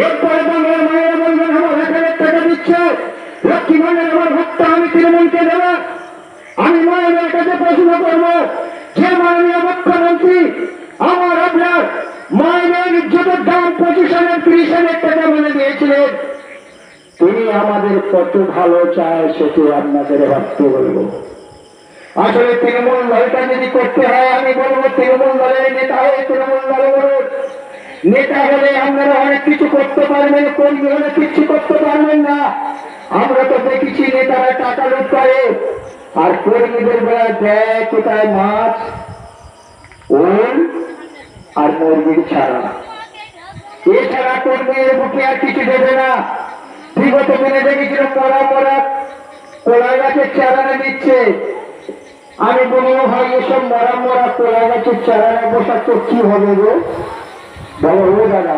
এরপরে বাংলার মায়েরা বলবেন আমার 1,000 টাকা দিচ্ছে লক্ষ্মী ভাণ্ডার আমার ভক্ত, আমি তৃণমূলকে দেব। আমি মায়ের কাছে প্রশ্ন করবো, যে মাননীয় মুখ্যমন্ত্রী আমার আপনার মায়ের ইজ্জতের দাম 25,000 30,000 টাকা বলে দিয়েছিলেন, তিনি আমাদের কত ভালো চায় সেটি আপনাদের ভাবতে বলবো। আসলে তৃণমূল দলটা যদি করতে হয়, আমি বলবো তৃণমূল দলের নেতা হয়ে তৃণমূল দলে বলুন। নেতা হলে আপনারা অনেক কিছু করতে পারবেন, কর্মী হলে কিছু করতে পারবেন না। আমরা তো দেখেছি নেতারা টাকা লুট করে আর কর্মীদের বেলা দেয় কোথায় মাছ, ওল আর মুরগির ছাড়া, এছাড়া কর্মীদের বুকে আর কিছু দেবে না। বিগত দিনে দেখেছিল মরা মরা কলা গাছের চারানা দিচ্ছে। আমি বলবো ভাই, এসব মরা মরা কলা গাছের চারানা বসা তো কি হবে গো? বলো ও দাদা,